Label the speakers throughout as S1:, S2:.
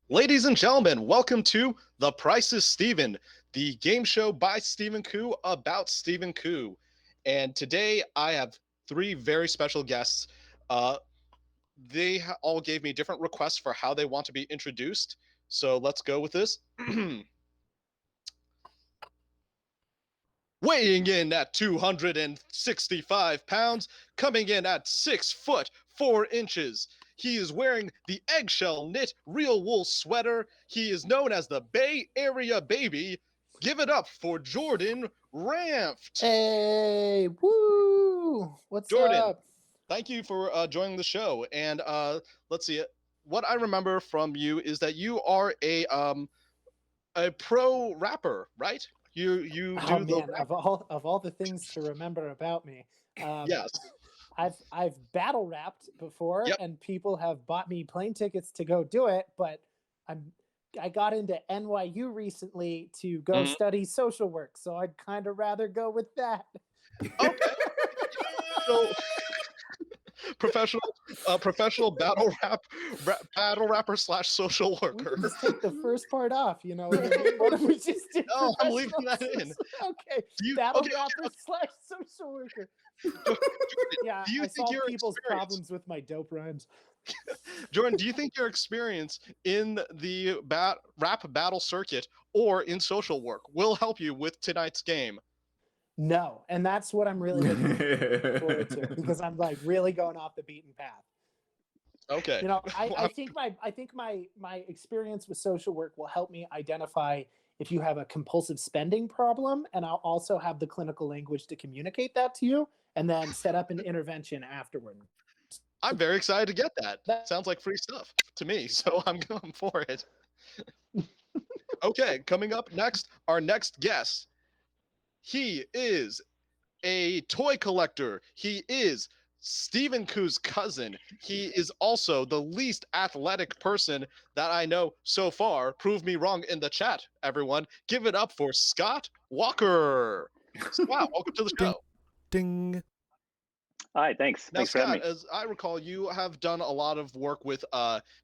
S1: Ladies and gentlemen, welcome to The Price is Steven, the game show by Stephen Koo about Stephen Koo. And today I have three very special guests. They all gave me different requests for how they want to be introduced. So let's go with this. Weighing in at 265 pounds, coming in at 6 foot 4 inches. He is wearing the eggshell knit real wool sweater. He is known as the Bay Area Baby. Give it up for Jordan Ramft.
S2: Hey, woo! What's
S1: Jordan,
S2: up?
S1: thank you for joining the show. And let's see. What I remember from you is that you are a pro rapper, right? You do the
S2: Man, of all the things to remember about me,
S1: yes.
S2: I've battle rapped before,
S1: Yep.
S2: and people have bought me plane tickets to go do it. But I got into NYU recently to go study social work, so I'd kind of rather go with that.
S1: Okay. So professional battle rapper / social worker.
S2: We can just take the first part off, you know. What if we just did?
S1: No, I'm leaving that in.
S2: Okay, battle rapper / social worker. Yeah,
S1: do you
S2: I
S1: think
S2: solve people's problems with my dope rhymes.
S1: Jordan, do you think your experience in the rap battle circuit or in social work will help you with tonight's game?
S2: No, and that's what I'm really looking forward to, because I'm like really going off the beaten path.
S1: Okay.
S2: You know, I think my experience with social work will help me identify if you have a compulsive spending problem, and I'll also have the clinical language to communicate that to you, and then set up an intervention afterward.
S1: I'm very excited to get that. That sounds like free stuff to me, so I'm going for it. Okay, coming up next, our next guest. He is a toy collector. He is Stephen Koo's cousin. He is also the least athletic person that I know so far. Prove me wrong in the chat, everyone. Give it up for Scott Walker. Scott, welcome to the show.
S3: Ding.
S4: Hi, thanks.
S1: Now,
S4: Thanks for having
S1: Scott,
S4: me.
S1: as I recall, you have done a lot of work with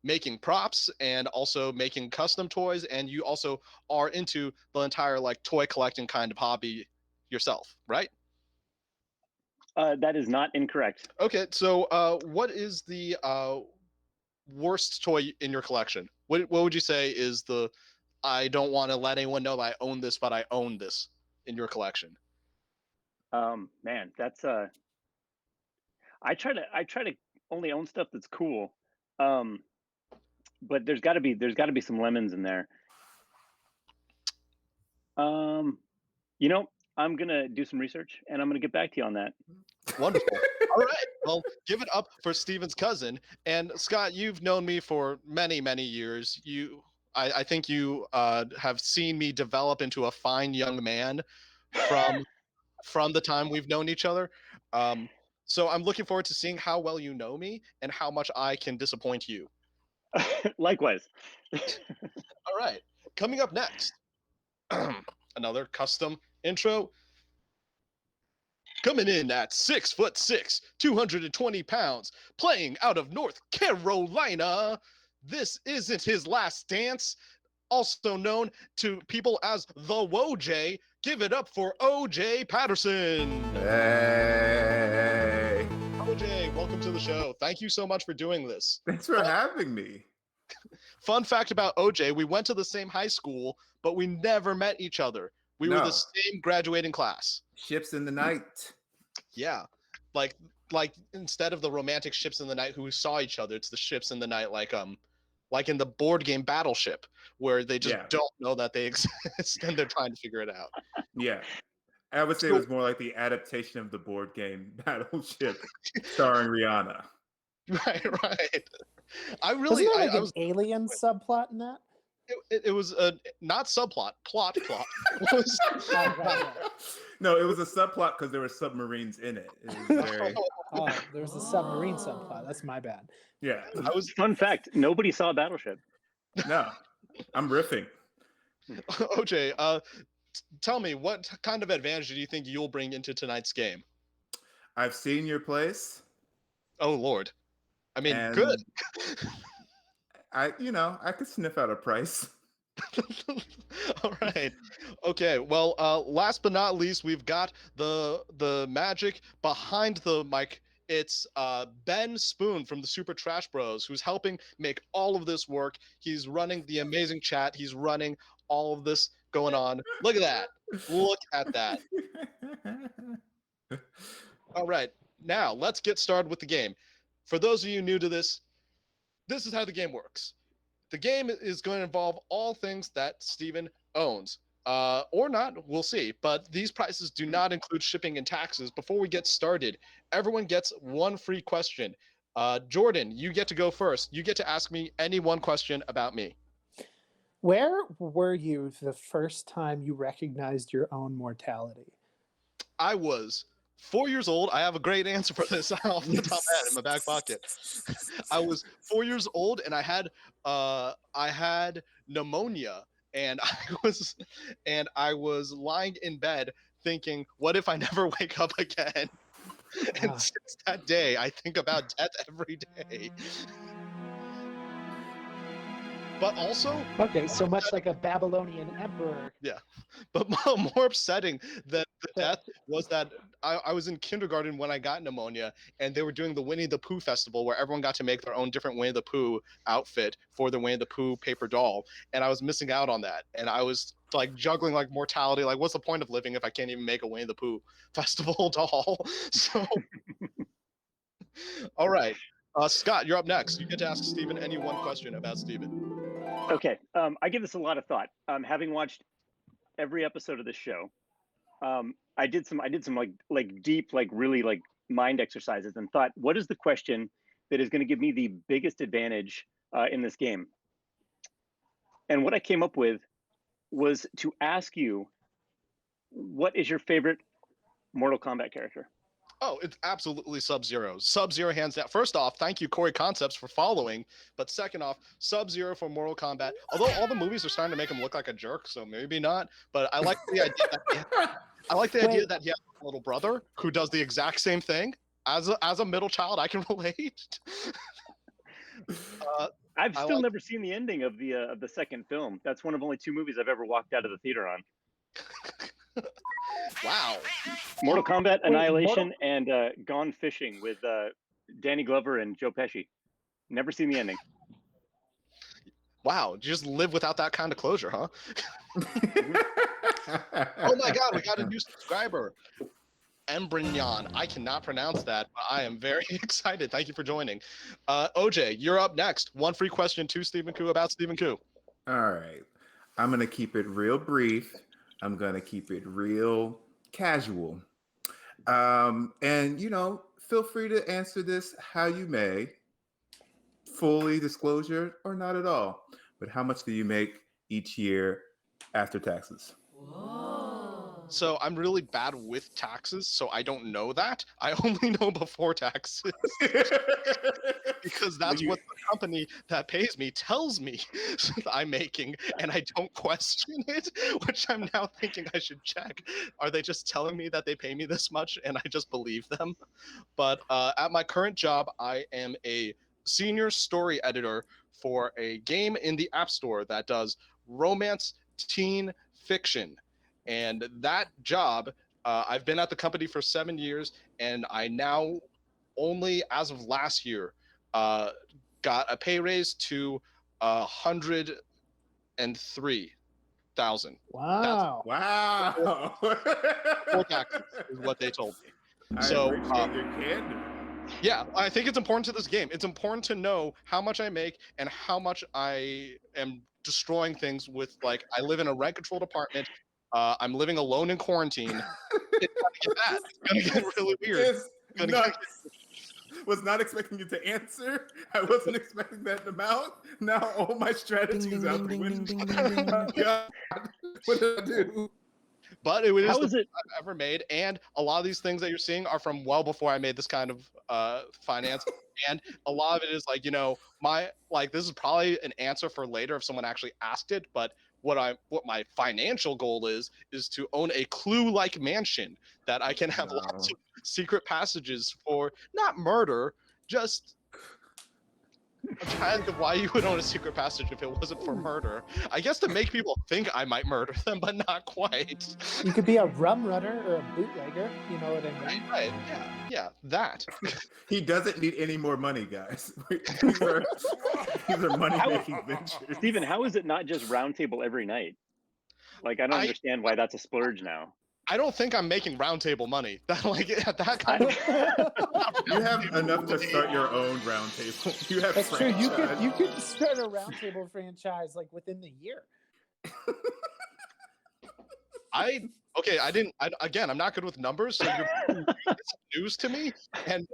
S1: making props and also making custom toys, and you also are into the entire like toy collecting kind of hobby yourself, right?
S4: That is not incorrect.
S1: Okay, so what is the worst toy in your collection? What would you say is the I don't want to let anyone know that I own this, but I own this in your collection?
S4: Man, that's I try to only own stuff that's cool. But there's got to be some lemons in there. You know, I'm gonna do some research and I'm gonna get back to you on that.
S1: Wonderful. All right. Well, give it up for Steven's cousin. And Scott, you've known me for many, many years. I think you have seen me develop into a fine young man from the time we've known each other. So I'm looking forward to seeing how well you know me and how much I can disappoint you.
S4: Likewise.
S1: All right. Coming up next, another custom intro. Coming in at 6'6", 220 pounds, playing out of North Carolina. This isn't his last dance. Also known to people as the OJ. Give it up for OJ Patterson.
S5: Hey.
S1: OJ, welcome to the show. Thank you so much for doing this.
S5: Thanks for having me.
S1: Fun fact about OJ, we went to the same high school, but we never met each other. We were the same graduating class.
S5: Ships in the night.
S1: Yeah. Like instead of the romantic ships in the night who saw each other, it's the ships in the night like in the board game Battleship, where they just don't know that they exist and they're trying to figure it out.
S5: Yeah. I would say it was more like the adaptation of the board game Battleship starring Rihanna.
S1: Right.
S2: Wasn't there like an alien subplot in that?
S1: It was a not subplot, plot.
S5: No, it was a subplot because there were submarines in it. It was very...
S2: there was a submarine subplot. That's my bad.
S5: Yeah.
S4: Fun fact, nobody saw Battleship.
S5: No, I'm riffing.
S1: OJ, tell me, what kind of advantage do you think you'll bring into tonight's game?
S5: I've seen your place.
S1: Oh, Lord. I mean,
S5: And
S1: good.
S5: I could sniff out a price.
S1: All right. Okay. Well, last but not least, we've got the magic behind the mic. It's Ben Spoon from the Super Trash Bros, who's helping make all of this work. He's running the amazing chat. He's running all of this going on. Look at that. Look at that. All right. Now let's get started with the game. For those of you new to this is how the game works. The game is going to involve all things that Steven owns. Or not, we'll see. But these prices do not include shipping and taxes. Before we get started, everyone gets one free question. Jordan, you get to go first. You get to ask me any one question about me.
S2: Where were you the first time you recognized your own mortality?
S1: I was 4 years old. I have a great answer for this off the top of my head in my back pocket. I was 4 years old and I had pneumonia, and I was lying in bed thinking, what if I never wake up again? And since that day, I think about death every day. But also,
S2: okay, so much like a Babylonian emperor.
S1: Yeah, but more upsetting than the death was that I was in kindergarten when I got pneumonia, and they were doing the Winnie the Pooh festival where everyone got to make their own different Winnie the Pooh outfit for the Winnie the Pooh paper doll, and I was missing out on that, and I was like juggling like mortality, like what's the point of living if I can't even make a Winnie the Pooh festival doll? So, all right, Scott, you're up next. You get to ask Steven any one question about Steven.
S4: Okay, I give this a lot of thought. Having watched every episode of this show, I did some like deep, like really like mind exercises and thought, what is the question that is going to give me the biggest advantage in this game? And what I came up with was to ask you, what is your favorite Mortal Kombat character?
S1: Oh, it's absolutely Sub-Zero. Sub-Zero hands down. First off, thank you, Corey Concepts, for following. But second off, Sub-Zero for Mortal Kombat. Although all the movies are starting to make him look like a jerk, so maybe not. But I like the idea that he has a little brother who does the exact same thing. As a middle child, I can relate.
S4: I've still never seen the ending of the second film. That's one of only 2 movies I've ever walked out of the theater on.
S1: Wow.
S4: Mortal Kombat Annihilation and Gone Fishing with Danny Glover and Joe Pesci. Never seen the ending.
S1: Wow, you just live without that kind of closure, huh? Oh my god, we got a new subscriber. Embrignon. I cannot pronounce that, but I am very excited. Thank you for joining. OJ, you're up next. One free question to Stephen Koo about Stephen Koo.
S5: All right. I'm going to keep it real brief. I'm going to keep it real casual. And, feel free to answer this how you may. Fully disclosure or not at all. But how much do you make each year after taxes?
S1: So I'm really bad with taxes, so I don't know that. I only know before taxes. Because that's what the company that pays me tells me I'm making, and I don't question it, which I'm now thinking I should check. Are they just telling me that they pay me this much and I just believe them? But at my current job, I am a senior story editor for a game in the App Store that does romance teen fiction. And that job, I've been at the company for 7 years, and I now only, as of last year, got a pay raise to $103,000.
S2: Wow!
S1: Full taxes is what they told me.
S5: I appreciate your candor.
S1: Yeah, I think it's important to this game. It's important to know how much I make and how much I am destroying things with. Like, I live in a rent-controlled apartment. I'm living alone in quarantine. It's gonna get bad. It's gonna get really weird.
S5: Was not expecting you to answer. I wasn't expecting that amount. Now all my strategies out the window. God, what did I do?
S1: But it was the best I've ever made, and a lot of these things that you're seeing are from well before I made this kind of finance. And a lot of it is like, this is probably an answer for later if someone actually asked it. But what my financial goal is to own a Clue-like mansion that I can have lots of secret passages for, not murder, just I'm trying to think of why you would own a secret passage if it wasn't for murder. I guess to make people think I might murder them, but not quite.
S2: You could be a rum runner or a bootlegger. You know what I mean?
S1: Right, yeah, that.
S5: He doesn't need any more money, guys. These are money-making ventures.
S4: Stephen, how is it not just round table every night? Like, I don't understand why that's a splurge now.
S1: I don't think I'm making roundtable money. That kind of.
S5: You have enough to start your own round table. You have
S2: That's true. You
S5: franchise.
S2: could start a roundtable franchise like within the year.
S1: Again, I'm not good with numbers, so it's news to me. And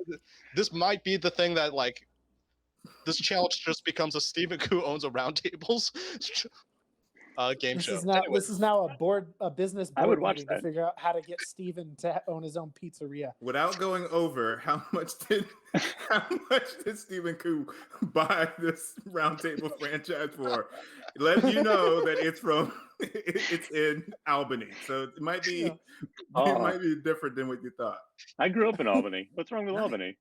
S1: this might be the thing that like this challenge just becomes a Stephen Koo owns a roundtables game
S2: This
S1: show.
S2: This is now a business board
S4: I would watch
S2: meeting
S4: that.
S2: to figure out how to get Steven to own his own pizzeria.
S5: Without going over, how much did Stephen Koo buy this roundtable franchise for? Let you know that it's in Albany, so it might be it might be different than what you thought.
S4: I grew up in Albany. What's wrong with Albany?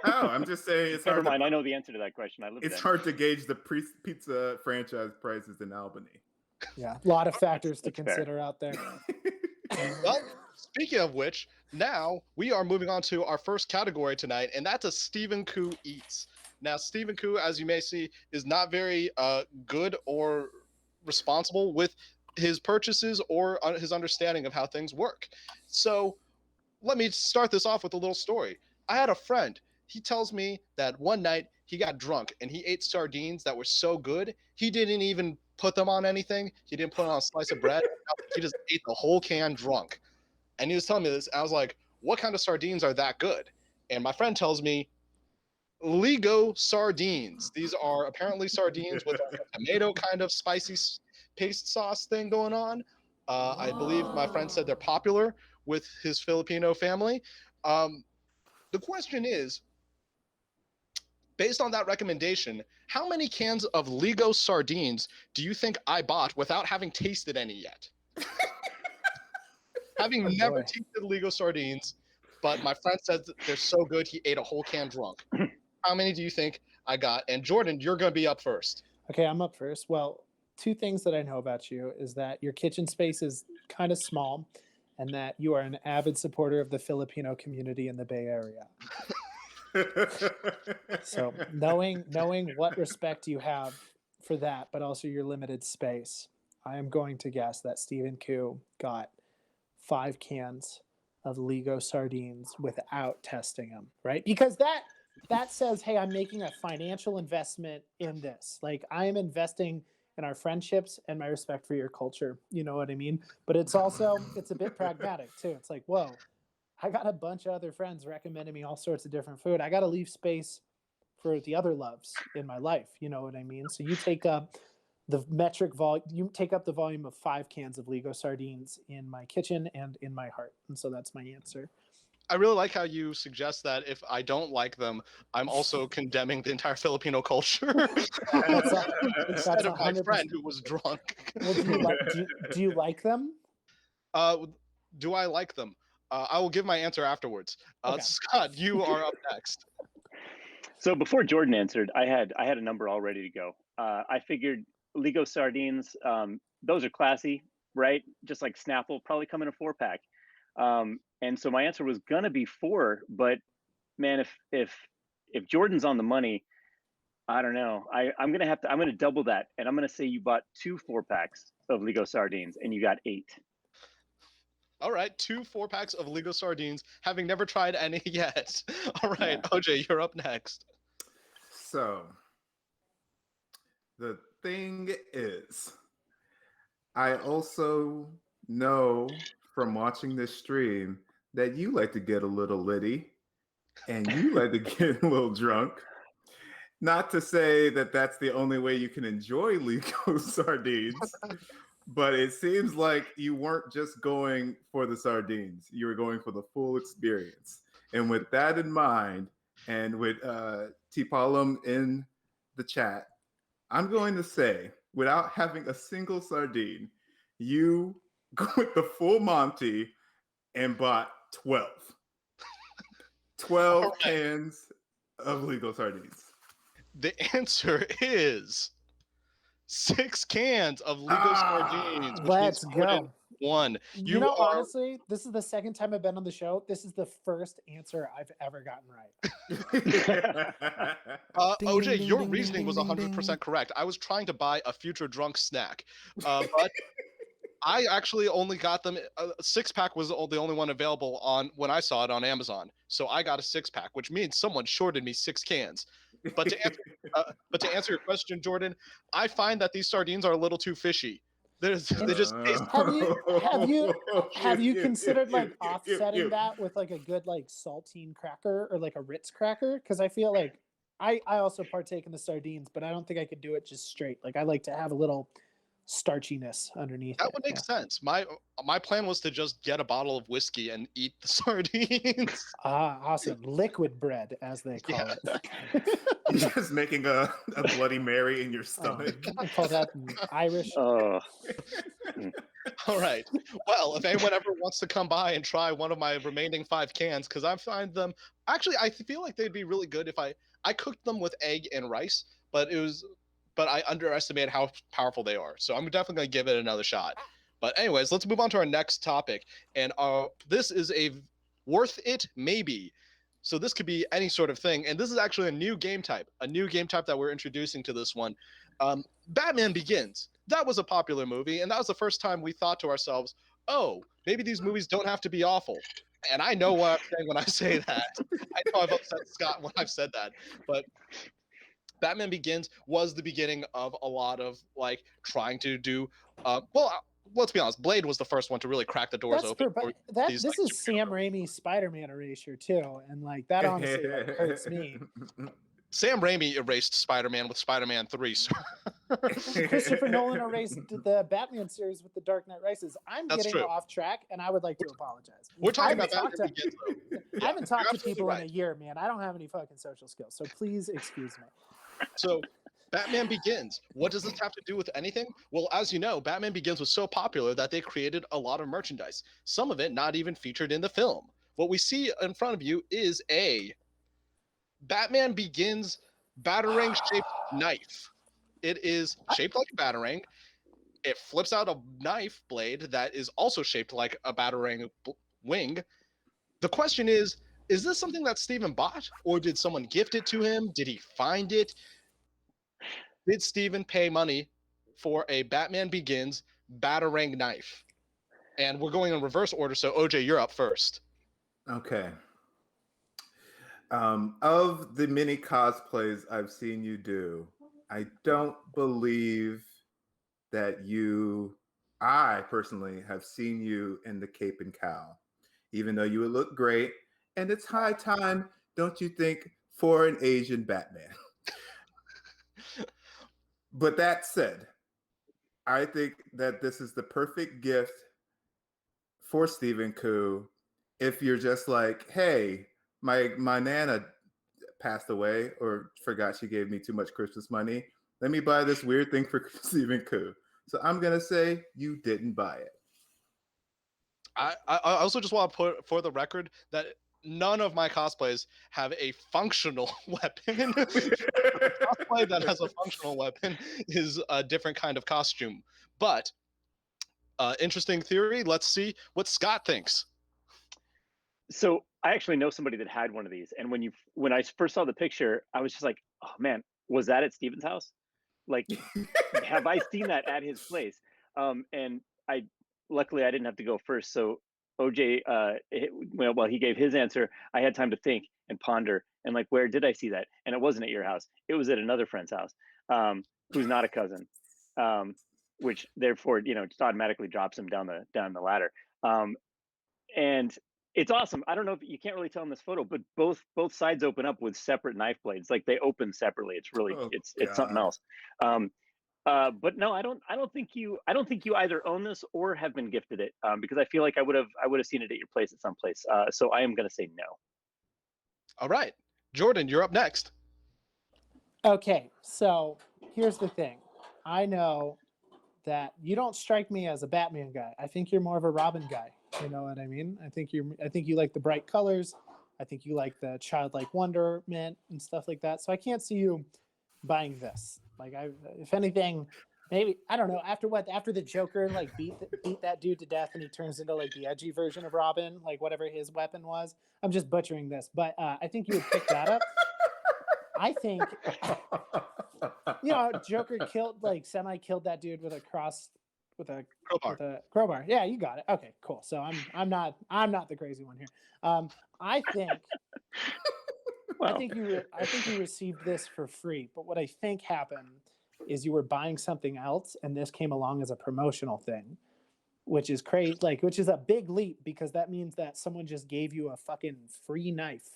S5: Oh, I'm just saying it's
S4: Never
S5: hard.
S4: mind. I know the answer to that question. I live
S5: It's
S4: there.
S5: hard to gauge the pizza franchise prices in Albany.
S2: Yeah, a lot of factors to
S4: That's fair.
S2: consider out there.
S1: Well, speaking of which, now we are moving on to our first category tonight, and that's a Stephen Koo Eats. Now, Stephen Koo, as you may see, is not very good or responsible with his purchases or his understanding of how things work. So let me start this off with a little story. I had a friend. He tells me that one night he got drunk and he ate sardines that were so good, he didn't even put them on anything. He didn't put it on a slice of bread. He just ate the whole can drunk. And he was telling me this. I was like, what kind of sardines are that good? And my friend tells me, Ligo sardines. These are apparently sardines with like a tomato kind of spicy paste sauce thing going on. I believe my friend said they're popular with his Filipino family. The question is, based on that recommendation, how many cans of Ligo sardines do you think I bought without having tasted any yet? Having never tasted Ligo sardines, but my friend said they're so good he ate a whole can drunk. How many do you think I got? And Jordan, you're going to be up first.
S2: Okay, I'm up first. Well, two things that I know about you is that your kitchen space is kind of small and that you are an avid supporter of the Filipino community in the Bay Area. So knowing what respect you have for that, but also your limited space, I am going to guess that Stephen Koo got 5 cans of Ligo sardines without testing them, right? Because that says, hey, I'm making a financial investment in this. Like I am investing in our friendships and my respect for your culture. You know what I mean? But it's also, it's a bit pragmatic too. It's like, whoa, I got a bunch of other friends recommending me all sorts of different food. I got to leave space for the other loves in my life. You know what I mean? So you take up the you take up the volume of 5 cans of Ligo sardines in my kitchen and in my heart. And so that's my answer.
S1: I really like how you suggest that if I don't like them, I'm also condemning the entire Filipino culture instead of my
S2: 100%.
S1: friend who was drunk.
S2: Well, do you like them?
S1: Do I like them? I will give my answer afterwards.
S2: Okay.
S1: Scott, you are up next.
S4: So before Jordan answered, I had a number all ready to go. I figured Ligo sardines, those are classy, right? Just like Snapple, probably come in a 4-pack. And so my answer was gonna be 4, but man, if Jordan's on the money, I don't know. I'm gonna double that, and I'm gonna say you bought 2 4-packs of Ligo sardines, and you got 8.
S1: All right, 2 4-packs of Ligo sardines, having never tried any yet. All right,
S4: Yeah.
S1: OJ, you're up next.
S5: So, the thing is, I also know from watching this stream that you like to get a little litty and you like to get a little drunk. Not to say that that's the only way you can enjoy Ligo sardines, but it seems like you weren't just going for the sardines. You were going for the full experience. And with that in mind, and with T-Palum in the chat, I'm going to say, without having a single sardine, you go with the full Monty and bought 12. 12 cans of Ligo sardines.
S1: The answer is 6 cans of Ligo sardines, which means
S2: Let's
S1: Jordan
S2: go.
S1: won.
S2: You know, honestly, this is the second time I've been on the show. This is the first answer I've ever gotten right.
S1: OJ, your reasoning was 100% correct. I was trying to buy a future drunk snack, but I actually only got them. A 6-pack was the only one available on when I saw it on Amazon. So I got a 6-pack, which means someone shorted me 6 cans. But to answer your question, Jordan, I find that these sardines are a little too fishy. They just taste.
S2: Have you considered like offsetting that with like a good like saltine cracker or like a Ritz cracker? Because I feel like I also partake in the sardines, but I don't think I could do it just straight. Like I like to have a little starchiness underneath.
S1: That would make sense. My plan was to just get a bottle of whiskey and eat the sardines.
S2: Awesome. Liquid bread, as they call it.
S5: You're just making a Bloody Mary in your stomach.
S2: I call that Irish.
S4: Oh.
S1: All right. Well, if anyone ever wants to come by and try one of my remaining 5 cans, because I find them actually, I feel like they'd be really good if I cooked them with egg and rice, but I underestimated how powerful they are. So I'm definitely going to give it another shot. But anyways, let's move on to our next topic. And this is a worth it maybe. So this could be any sort of thing. And this is actually a new game type that we're introducing to this one. Batman Begins. That was a popular movie. And that was the first time we thought to ourselves, oh, maybe these movies don't have to be awful. And I know what I'm saying when I say that. I know I've upset Scott when I've said that. But Batman Begins was the beginning of a lot of like trying to do let's be honest, Blade was the first one to really crack the doors open.
S2: This is Sam Raimi's Spider-Man erasure too, and like that honestly like, hurts me.
S1: Sam Raimi erased Spider-Man with Spider-Man 3. So.
S2: Christopher Nolan erased the Batman series with The Dark Knight Rises. That's getting
S1: true.
S2: Off track, and I would like to apologize.
S1: We're talking about Batman Begins, though.
S2: I haven't talked to people in a year, man. I don't have any fucking social skills, so please excuse me.
S1: So, Batman Begins. What does this have to do with anything? Well, as you know, Batman Begins was so popular that they created a lot of merchandise. Some of it not even featured in the film. What we see in front of you is a Batman Begins Batarang-shaped knife. It is shaped like a Batarang. It flips out a knife blade that is also shaped like a Batarang wing. The question is this something that Steven bought, or did someone gift it to him? Did he find it? Did Steven pay money for a Batman Begins Batarang knife? And we're going in reverse order, so OJ, you're up first.
S5: Okay. Of the many cosplays I've seen you do, I don't believe that I personally have seen you in the cape and cowl, even though you would look great. And it's high time, don't you think, for an Asian Batman? But that said, I think that this is the perfect gift for Stephen Koo if you're just like, hey, my Nana passed away or forgot she gave me too much Christmas money. Let me buy this weird thing for Stephen Koo. So I'm going to say you didn't buy it.
S1: I also just want to put for the record that none of my cosplays have a functional weapon. A cosplay that has a functional weapon is a different kind of costume. But interesting theory. Let's see what Scott thinks.
S4: So I actually know somebody that had one of these, and when I first saw the picture, I was just like, "Oh man, was that at Steven's house? Like, have I seen that at his place?" And luckily I didn't have to go first. So OJ, while he gave his answer, I had time to think and ponder and like, where did I see that? And it wasn't at your house; it was at another friend's house, who's not a cousin, which therefore just automatically drops him down the ladder. And it's awesome. I don't know if you can't really tell in this photo, but both sides open up with separate knife blades. Like they open separately. It's really it's something else. But no, I don't think you either own this or have been gifted it, because I feel like I would have seen it at your place at some place. So I am going to say no.
S1: All right, Jordan, you're up next.
S2: Okay, so here's the thing. I know that you don't strike me as a Batman guy. I think you're more of a Robin guy. You know what I mean? I think you like the bright colors. I think you like the childlike wonderment and stuff like that. So I can't see you buying this. Like, if anything, maybe I don't know. After the Joker like beat that dude to death and he turns into like the edgy version of Robin, like whatever his weapon was. I'm just butchering this, but I think you would pick that up. I think, Joker semi-killed that dude with a crowbar. Yeah, you got it. Okay, cool. So I'm not the crazy one here. I think
S4: Well,
S2: I think you received this for free, but what I think happened is you were buying something else and this came along as a promotional thing, which is crazy, which is a big leap because that means that someone just gave you a fucking free knife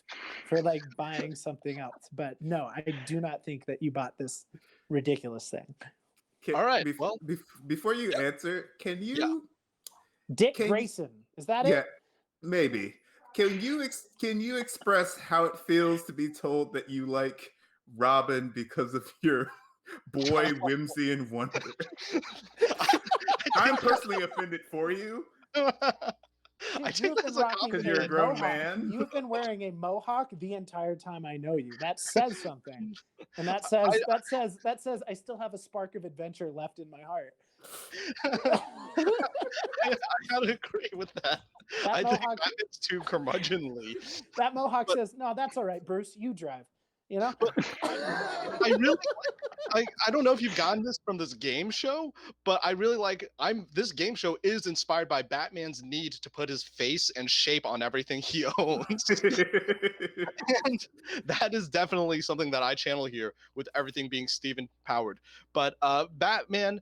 S2: for like buying something else. But no, I do not think that you bought this ridiculous thing.
S1: All right.
S5: Before you answer, can you
S2: Dick Grayson, is that it?
S5: Yeah, maybe. Can you express how it feels to be told that you like Robin because of your boy whimsy and wonder? I'm personally offended for you.
S2: Dude,
S1: I think that's
S5: because you're a grown man.
S2: You've been wearing a mohawk the entire time I know you. That says something, and that says I still have a spark of adventure left in my heart.
S1: I gotta agree with that. I think it's too curmudgeonly.
S2: That mohawk says, "No, that's all right, Bruce. You drive." You know.
S1: I really I don't know if you've gotten this from this game show, but I really this game show is inspired by Batman's need to put his face and shape on everything he owns. And that is definitely something that I channel here with everything being Steven powered. But Batman,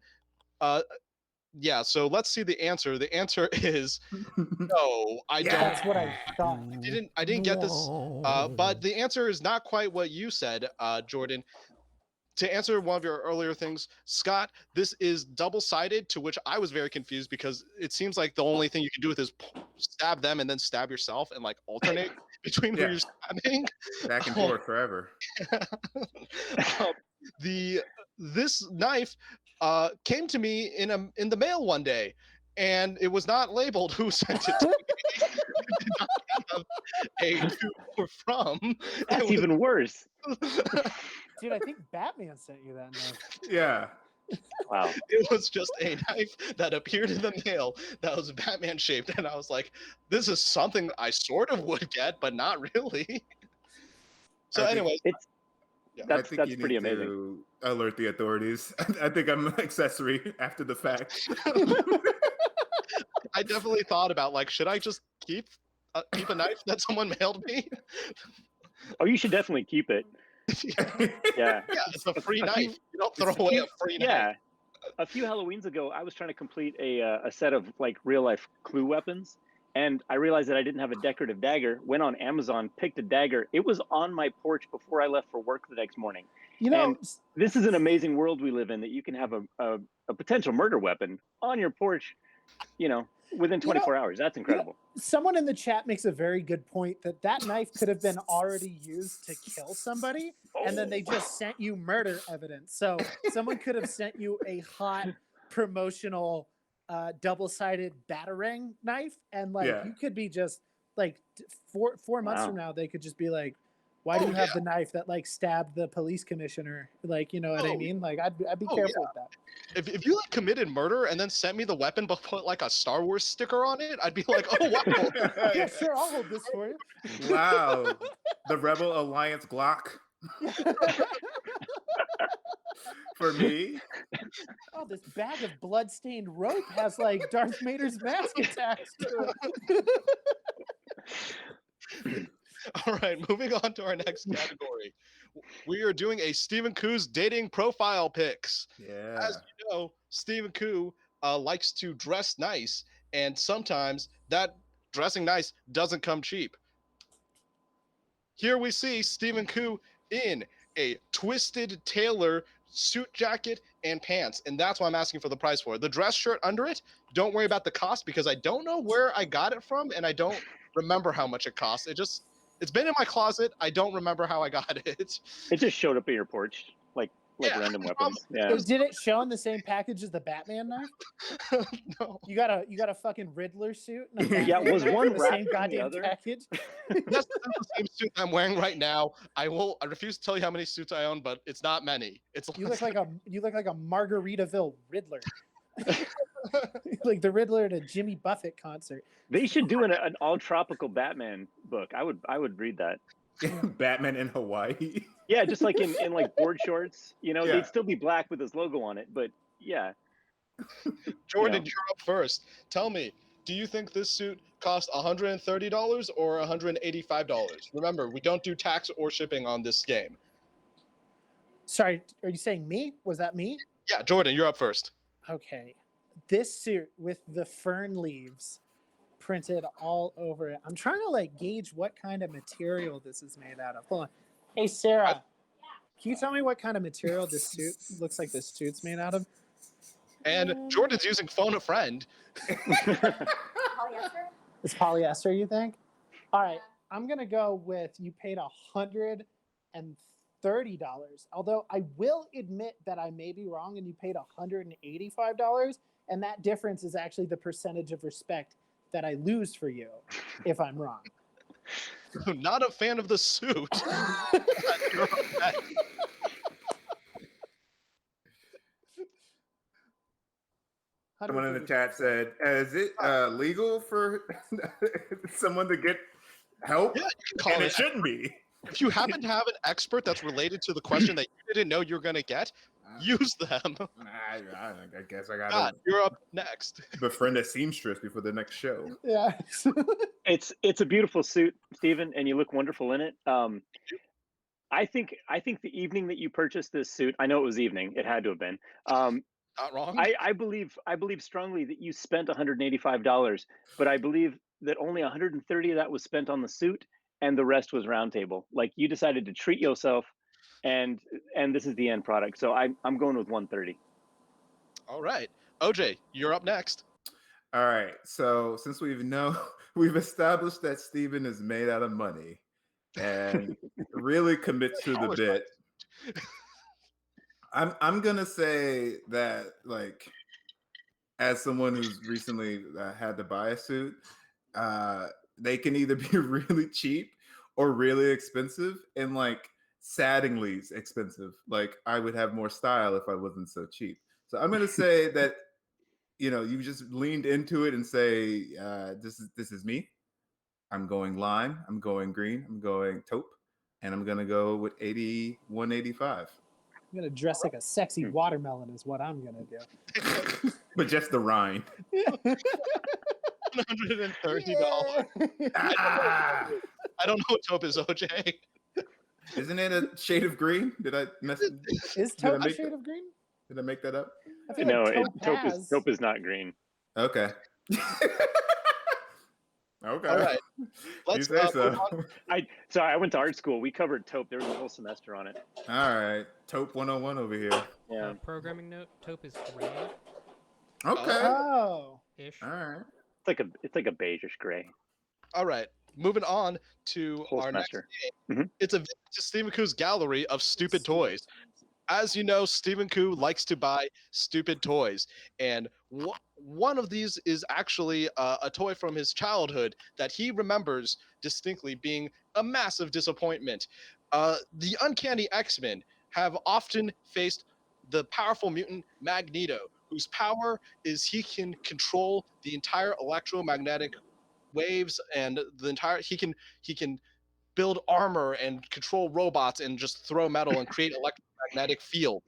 S1: yeah, so let's see the answer. The answer is no, I don't.
S2: That's what I thought.
S1: I didn't get this. But the answer is not quite what you said, Jordan. To answer one of your earlier things, Scott, this is double-sided, to which I was very confused because it seems like the only thing you can do with is stab them and then stab yourself and like alternate between who you're stabbing.
S5: Back and forth forever.
S1: This knife came to me in the mail one day, and it was not labeled who sent it to me. It did not have a to or from.
S4: That's even worse.
S2: Dude, I think Batman sent you that knife.
S5: Yeah.
S4: Wow.
S1: It was just a knife that appeared in the mail that was Batman shaped, and I was like, this is something I sort of would get, but not really. So anyway,
S4: that's pretty amazing.
S5: To alert the authorities. I think I'm an accessory after the fact.
S1: I definitely thought about should I just keep a knife that someone mailed me?
S4: Oh, you should definitely keep it. Yeah,
S1: it's a free knife. You don't throw away a free knife.
S4: Yeah, a few Halloweens ago, I was trying to complete a set of real life clue weapons, and I realized that I didn't have a decorative dagger. Went on Amazon, picked a dagger. It was on my porch before I left for work the next morning. And this is an amazing world we live in, that you can have a potential murder weapon on your porch, within 24 hours. That's incredible.
S2: Someone in the chat makes a very good point that knife could have been already used to kill somebody, and then they just sent you murder evidence. So someone could have sent you a hot promotional double-sided Batarang knife, and you could be just 4 months from now, they could just be like, why do you have the knife that stabbed the police commissioner? You know what I mean? I'd be careful with that.
S1: If you committed murder and then sent me the weapon but put a Star Wars sticker on it, I'd be like, oh wow.
S2: Yeah, sure, I'll hold this for you.
S5: Wow. The Rebel Alliance Glock. For me.
S2: Oh, this bag of blood-stained rope has Darth Vader's mask attached to it.
S1: All right, moving on to our next category. We are doing a Stephen Koo's dating profile pics.
S5: Yeah.
S1: As you know, Stephen Koo likes to dress nice, and sometimes that dressing nice doesn't come cheap. Here we see Stephen Koo in a twisted Tailor suit jacket and pants, and that's what I'm asking for the price for. The dress shirt under it, don't worry about the cost because I don't know where I got it from, and I don't remember how much it costs. It's been in my closet. I don't remember how I got it.
S4: It just showed up at your porch random weapons. Yeah.
S2: Did it show in the same package as the Batman knife?
S1: No.
S2: You got a fucking Riddler suit and a Batman
S4: Yeah, was
S2: knife
S4: one
S2: in the
S4: wrapped
S2: same
S4: in the
S2: goddamn
S4: other?
S2: package?
S1: Yes, this is the same suit I'm wearing right now. I refuse to tell you how many suits I own, but it's not many. It's
S2: You look like a Margaritaville Riddler. Like the Riddler at a Jimmy Buffett concert.
S4: They should do an all tropical Batman book. I would read that.
S5: Batman in Hawaii.
S4: Yeah, just like in like board shorts.
S5: Yeah.
S4: They'd still be black with his logo on it, but yeah.
S1: Jordan, you're up first. Tell me, do you think this suit cost $130 or $185? Remember, we don't do tax or shipping on this game.
S2: Sorry, are you saying me? Was that me?
S1: Yeah, Jordan, you're up first.
S2: Okay. This suit with the fern leaves printed all over it. I'm trying to gauge what kind of material this is made out of. Hold on. Hey, Sarah, can you tell me what kind of material this suit looks like this suit's made out of?
S1: And Jordan's using Phone a Friend.
S3: Polyester?
S2: It's polyester, you think? All right, I'm going to go with you paid $130. Although I will admit that I may be wrong and you paid $185. And that difference is actually the percentage of respect that I lose for you if I'm wrong.
S1: Not a fan of the suit.
S5: Someone in the chat said, "Is it legal for someone to get help?"
S1: Yeah, you can call
S5: And
S1: it.
S5: it shouldn't be.
S1: If you happen to have an expert that's related to the question that you didn't know you're going to get, use them.
S5: I guess I gotta
S1: God, you're up next.
S5: befriend a seamstress before the next show.
S2: Yeah.
S4: It's a beautiful suit, Stephen, and you look wonderful in it. I think the evening that you purchased this suit, I know it was evening, it had to have been.
S1: Not wrong.
S4: I believe strongly that you spent $185, but I believe that only 130 of that was spent on the suit, and the rest was roundtable. Like you decided to treat yourself, and this is the end product. So I'm going with 130.
S1: All right. OJ, you're up next.
S5: All right. So since we've established that Steven is made out of money and really commit to the bit. I'm gonna say that, like, as someone who's recently had to buy a suit, they can either be really cheap or really expensive, and like saddeningly expensive. Like I would have more style if I wasn't so cheap. So I'm gonna say that you just leaned into it and say this is me. I'm going lime. I'm going green. I'm going taupe, and I'm gonna go with 81.85.
S2: I'm going to dress like a sexy watermelon is what I'm going to do.
S5: But just the rind.
S1: $130.
S5: Ah!
S1: I don't know what taupe is, OJ.
S5: Isn't it a shade of green? Did I mess?
S2: Is
S5: Did I
S2: taupe a
S5: make
S2: shade
S5: that-
S2: of green?
S5: Did I make that up?
S2: I feel
S4: No,
S2: like
S4: taupe is not green.
S5: Okay. Okay.
S1: All right.
S5: You
S1: Let's
S5: say so.
S1: move on.
S4: I went to art school. We covered taupe. There was a whole semester on it.
S5: All right. Taupe 101 over here.
S4: Yeah.
S6: Programming note: taupe is gray-ish.
S5: Okay.
S2: Oh.
S5: All right.
S4: It's like a beigeish gray.
S1: All right. Moving on to
S4: Whole
S1: our next
S4: semester.
S1: game.
S4: Mhm.
S1: It's a visit to Stephen Koo's gallery of stupid toys. As you know, Stephen Koo likes to buy stupid toys. And one of these is actually a toy from his childhood that he remembers distinctly being a massive disappointment. The Uncanny X-Men have often faced the powerful mutant Magneto, whose power is he can control the entire electromagnetic waves and he can build armor and control robots and just throw metal and create electromagnetic field.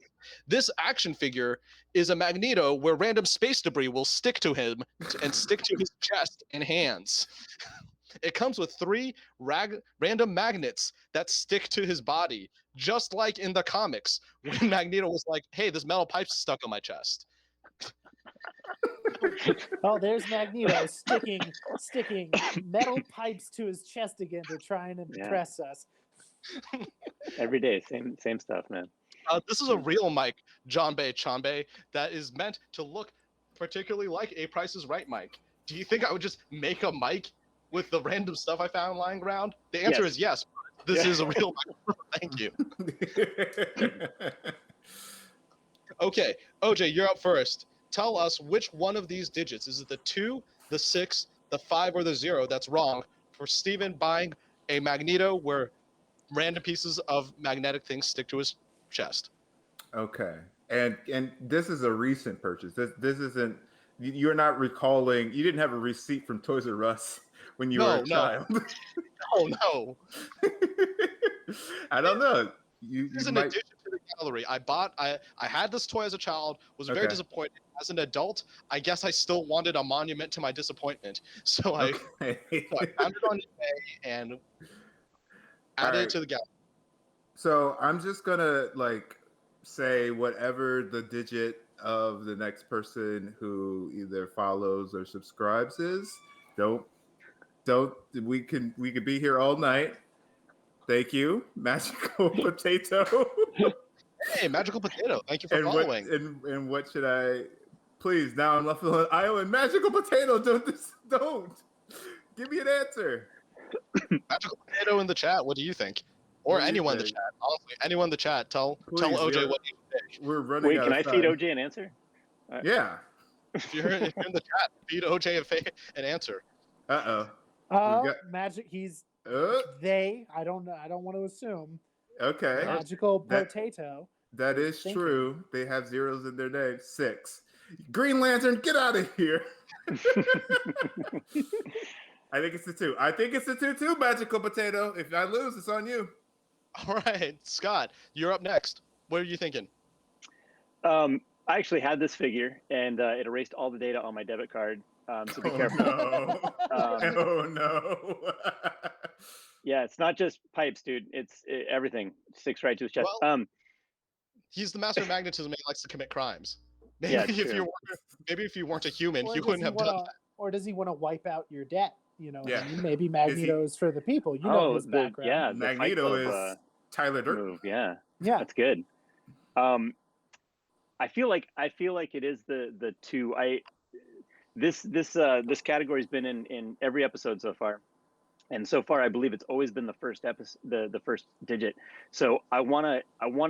S1: This action figure is a Magneto where random space debris will stick to him and stick to his chest and hands. It comes with 3 random magnets that stick to his body, just like in the comics when Magneto was like, "Hey, this metal pipe's stuck on my chest."
S2: Oh, there's Magneto sticking metal pipes to his chest again to try and impress us.
S4: Every day, same stuff, man.
S1: This is a real mic, Janbe Chanbe, that is meant to look particularly like a Price is Right mic. Do you think I would just make a mic with the random stuff I found lying around? The answer
S4: Yes.
S1: is yes. This is a real mic. Thank you. Okay, OJ, you're up first. Tell us which one of these digits. Is it the 2, the 6, the 5, or the 0 that's wrong for Steven buying a Magneto where random pieces of magnetic things stick to his chest?
S5: Okay. And this is a recent purchase. This isn't, you're not recalling, you didn't have a receipt from Toys R Us when you were a
S1: No, no,
S5: child.
S1: no.
S5: I don't know.
S1: This
S5: You
S1: is an
S5: might.
S1: addition to the gallery. I had this toy as a child, was very
S5: Okay.
S1: disappointed. As an adult, I guess I still wanted a monument to my disappointment. So I
S5: Okay.
S1: found it on eBay and
S5: All
S1: added it
S5: right.
S1: to the gallery.
S5: So I'm just gonna like say whatever the digit of the next person who either follows or subscribes is. Don't we could be here all night. Thank you, Magical Potato.
S1: Hey, Magical Potato, thank you for
S5: and
S1: following.
S5: and what should I? Please, now I'm left on island. Magical Potato, don't give me an answer.
S1: Magical Potato in the chat, what do you think? Or
S5: What do you
S1: anyone in the
S5: think?
S1: chat. Honestly, anyone in the chat, tell
S5: Please,
S1: OJ what you think.
S5: We're running
S4: Wait,
S5: out
S4: can
S5: of
S4: I
S5: time.
S4: feed OJ an answer?
S5: Yeah.
S1: If you're in the chat, feed OJ an answer.
S5: Got-
S2: Magic. He's
S5: Uh,
S2: they. I don't know. I don't want to assume.
S5: okay.
S2: Magical
S5: That-
S2: Potato.
S5: That is
S2: Thinking.
S5: true. They have zeros in their name. 6. Green Lantern, get out of here. I think it's the 2. I think it's the 2 too, Magical Potato. If I lose, it's on you.
S1: All right, Scott, you're up next. What are you thinking?
S4: I actually had this figure, and it erased all the data on my debit card. So be careful.
S5: No. Oh no.
S4: Yeah, it's not just pipes, dude. It's everything sticks right to his chest.
S1: Well, he's the master of magnetism and he likes to commit crimes. Maybe
S4: Yeah,
S1: if you weren't a human,
S2: Or
S1: you
S2: does
S1: wouldn't
S2: he
S1: have
S2: wanna-
S1: done that.
S2: Or does he want to wipe out your debt? You know, what
S5: Yeah.
S2: I mean? Maybe Magneto's for the people. You know his background.
S4: yeah, the Fight
S5: Magneto
S4: Club,
S5: is Tyler Durden.
S4: move. Yeah,
S2: Yeah.
S4: that's good. I feel like it is the 2. This category's been in every episode so far, and so far I believe it's always been the first the first digit. So I wanna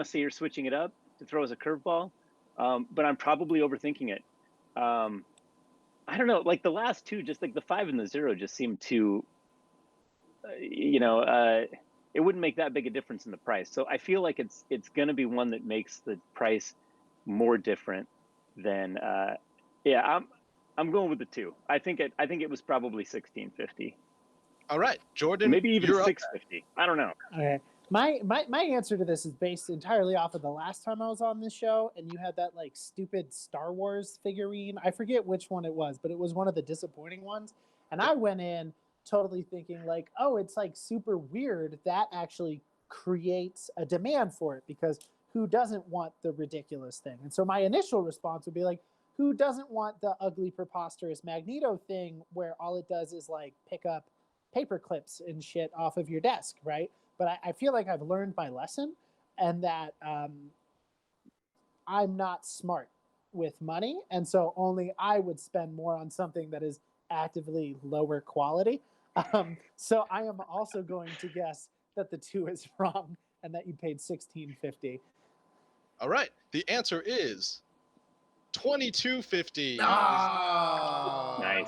S4: say you're switching it up to throw as a curveball, but I'm probably overthinking it. I don't know, like the last 2, just like the 5 and the 0, just seem too. It wouldn't make that big a difference in the price. So I feel like it's gonna be one that makes the price more different than. I'm going with the 2. I think it was probably $16.50.
S1: All right, Jordan,
S4: Maybe even
S1: you're up.
S4: $6.50. I don't know.
S2: Okay. My answer to this is based entirely off of the last time I was on this show, and you had that like stupid Star Wars figurine. I forget which one it was, but it was one of the disappointing ones. And I went in totally thinking like, oh, it's like super weird. That actually creates a demand for it because who doesn't want the ridiculous thing? And so my initial response would be like, who doesn't want the ugly, preposterous Magneto thing where all it does is like pick up paper clips and shit off of your desk, right? But I feel like I've learned my lesson and that I'm not smart with money. And so only I would spend more on something that is actively lower quality. So I am also going to guess that the 2 is wrong and that you paid $16.50.
S1: All right, the answer is $22.50.
S4: Nice.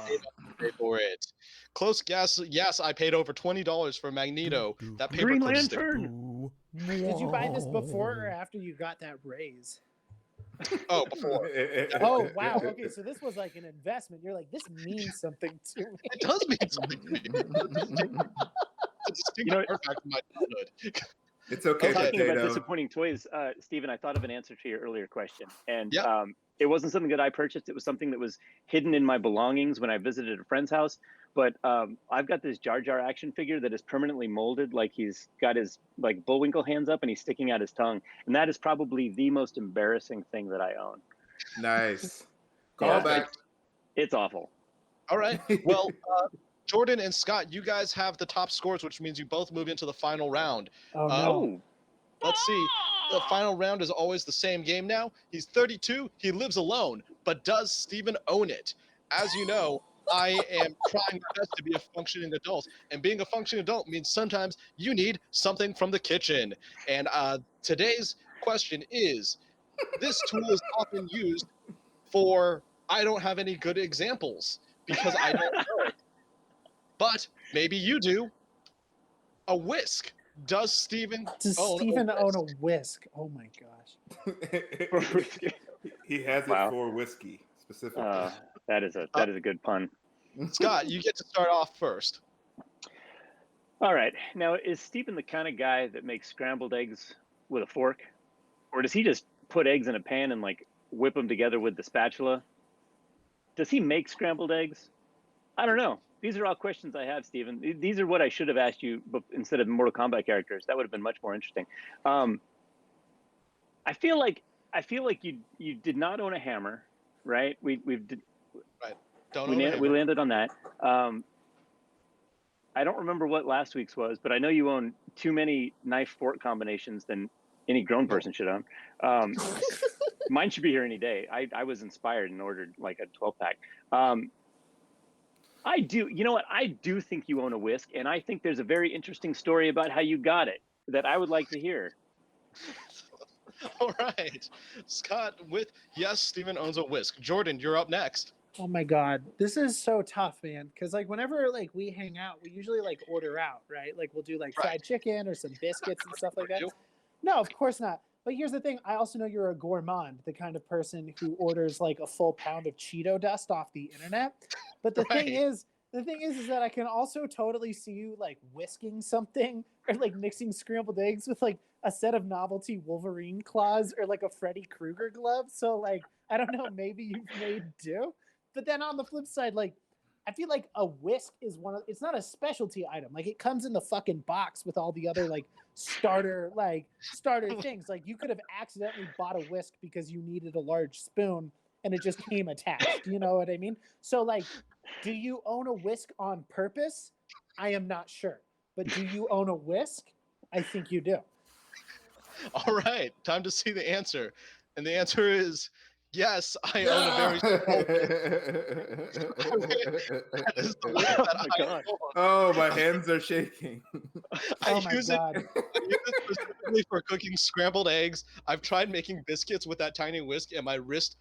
S1: Pay for it. Close guess. Yes, I paid over $20 for Magneto. That paper
S4: Green
S1: clip stick.
S4: Lantern.
S2: Did you buy this before or after you got that raise?
S1: Oh, before.
S2: Oh, wow. Okay, so this was like an investment. You're like, this means something to me.
S1: It does mean something to me. It's a distinct artifact from my childhood.
S5: It's okay,
S4: Talking about
S5: Potato.
S4: disappointing toys, Stephen, I thought of an answer to your earlier question, and
S1: Yeah.
S4: it wasn't something that I purchased. It was something that was hidden in my belongings when I visited a friend's house. But I've got this Jar Jar action figure that is permanently molded, like he's got his like Bullwinkle hands up and he's sticking out his tongue, and that is probably the most embarrassing thing that I own.
S5: Nice.
S4: Yeah.
S5: Call back.
S4: It's awful.
S1: All right. Well, Jordan and Scott, you guys have the top scores, which means you both move into the final round.
S2: Oh, no.
S4: Oh,
S1: Let's see. The final round is always the same game now. He's 32. He lives alone. But does Steven own it? As you know, I am trying my best to be a functioning adult. And being a functioning adult means sometimes you need something from the kitchen. And today's question is, This tool is often used for I don't have any good examples because I don't know it. But maybe you do. A whisk. Does Steven
S2: Does
S1: own
S2: Steven
S1: a
S2: own a
S1: whisk?
S2: whisk? Oh my gosh.
S5: He has it
S4: Wow.
S5: for whiskey specifically.
S4: That is a good pun.
S1: Scott, you get to start off first.
S4: All right. Now, is Stephen the kind of guy that makes scrambled eggs with a fork? Or does he just put eggs in a pan and like whip them together with the spatula? Does he make scrambled eggs? I don't know. These are all questions I have, Stephen. These are what I should have asked you instead of Mortal Kombat characters. That would have been much more interesting. I feel like you did not own a hammer, right? We landed on that. I don't remember what last week's was, but I know you own too many knife fork combinations than any grown person should own. Mine should be here any day. I was inspired and ordered like a 12-pack. I do. You know what? I do think you own a whisk, and I think there's a very interesting story about how you got it that I would like to hear.
S1: All right. Scott with yes, Steven owns a whisk. Jordan, you're up next.
S2: Oh my god, this is so tough, man. Because like whenever like we hang out, we usually like order out, right? Like we'll do like fried chicken or some biscuits and stuff like that. No, of course not. But here's the thing: I also know you're a gourmand, the kind of person who orders like a full pound of Cheeto dust off the internet. But the thing is that I can also totally see you like whisking something or like mixing scrambled eggs with like a set of novelty Wolverine claws or like a Freddy Krueger glove. So like I don't know, maybe you've made do. But then on the flip side, like I feel like a whisk is it's not a specialty item. Like it comes in the fucking box with all the other like starter things. Like you could have accidentally bought a whisk because you needed a large spoon and it just came attached. You know what I mean? So like, do you own a whisk on purpose? I am not sure. But do you own a whisk? I think you do.
S1: All right, time to see the answer. And the answer is yes, I own a very small That is the whisk that I own.
S5: Oh, my hands are shaking.
S1: I use it specifically for cooking scrambled eggs. I've tried making biscuits with that tiny whisk, and my wrist.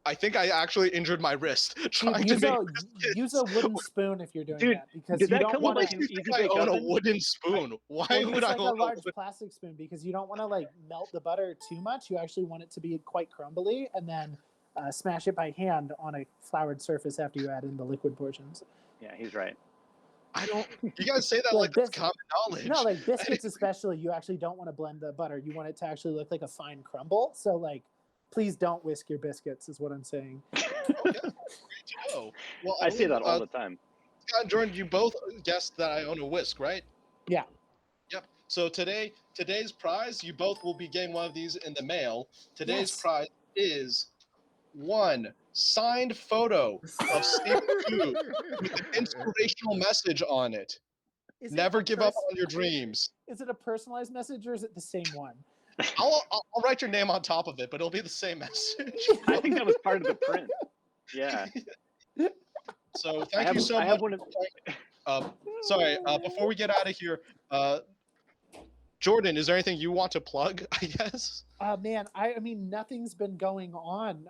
S1: I think I actually injured my wrist trying to make biscuits.
S2: Use a wooden spoon if you're doing that because
S4: did
S2: you
S4: that
S2: don't
S4: come
S2: want
S4: with
S2: to.
S4: like an easy
S1: I
S4: bake
S1: own
S4: oven?
S1: a wooden spoon. Why would
S2: it's
S1: I
S2: like
S1: own
S2: a large
S1: wooden...
S2: plastic spoon because you don't want to like melt the butter too much. You actually want it to be quite crumbly, and then smash it by hand on a floured surface after you add in the liquid portions.
S4: Yeah, he's right.
S1: I don't. You guys say that like that's common knowledge.
S2: No, like biscuits especially, you actually don't want to blend the butter. You want it to actually look like a fine crumble. So like, please don't whisk your biscuits, is what I'm saying.
S1: Okay, great to know. Well,
S4: I say that all the time.
S1: Scott and Jordan, you both guessed that I own a whisk, right?
S2: Yeah.
S1: Yep. So today's prize, you both will be getting one of these in the mail. Today's prize is one signed photo of Steve Koo with an inspirational message on it. Never give up on your dreams.
S2: Is it a personalized message or is it the same one?
S1: I'll write your name on top of it, but it'll be the same message.
S4: I think that was part of the print. Yeah.
S1: So thank you so much. Sorry, before we get out of here, Jordan, is there anything you want to plug, I guess?
S2: Man, I mean, nothing's been going on.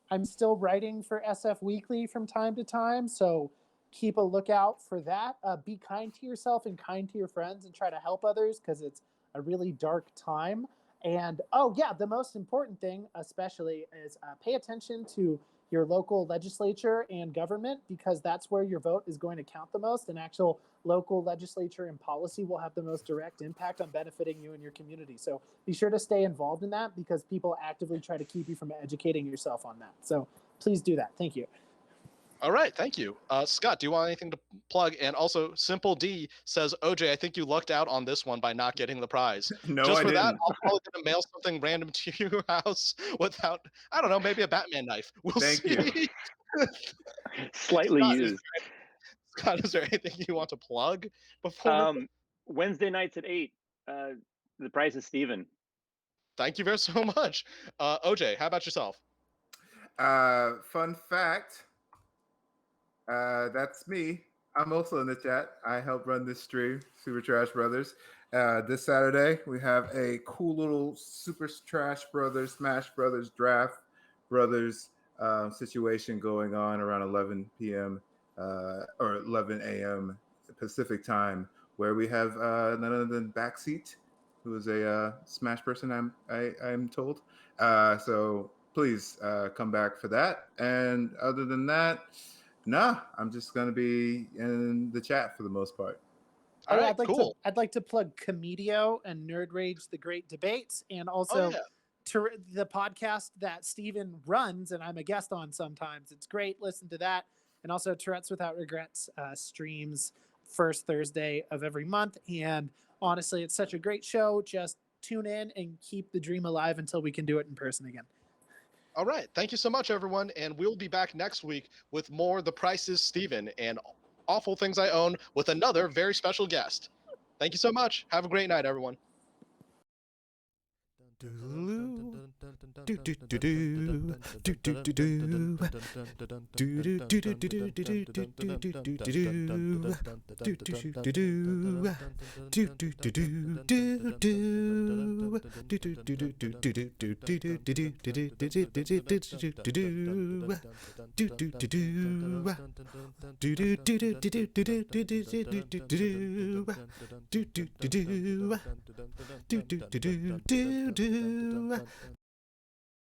S2: I'm still writing for SF Weekly from time to time, so keep a lookout for that. Be kind to yourself and kind to your friends and try to help others because it's a really dark time. And, oh, yeah, the most important thing, especially, is pay attention to your local legislature and government because that's where your vote is going to count the most. An actual local legislature and policy will have the most direct impact on benefiting you and your community. So be sure to stay involved in that because people actively try to keep you from educating yourself on that. So please do that. Thank you.
S1: All right, thank you. Scott, do you want anything to plug? And also, Simple D says, OJ, I think you lucked out on this one by not getting the prize.
S5: No,
S1: Just
S5: I
S1: for
S5: didn't.
S1: that, I'll probably gonna mail something random to your house without, I don't know, maybe a Batman knife. We'll
S5: Thank
S1: see.
S5: you.
S4: Slightly used.
S1: Scott, is there anything you want to plug before?
S4: Wednesday nights at 8. The prize is Steven.
S1: Thank you very so much. OJ, how about yourself?
S5: Fun fact. That's me. I'm also in the chat. I help run this stream, Super Trash Brothers. This Saturday, we have a cool little Super Trash Brothers, Smash Brothers, Draft Brothers situation going on around 11 p.m. Or 11 a.m. Pacific time, where we have none other than Backseat, who is a Smash person, I'm told. So please come back for that. And other than that, nah, I'm just gonna be in the chat for the most part.
S1: All right, cool.
S2: I'd like to plug Comedio and Nerd Rage: The Great Debates, and
S1: Oh
S2: also
S1: yeah.
S2: the podcast that Steven runs and I'm a guest on sometimes. It's great. Listen to that, and also Tourette's Without Regrets streams first Thursday of every month. And honestly, it's such a great show. Just tune in and keep the dream alive until we can do it in person again.
S1: All right. Thank you so much, everyone. And we'll be back next week with more The Price is Steven and Awful Things I Own with another very special guest. Thank you so much. Have a great night, everyone.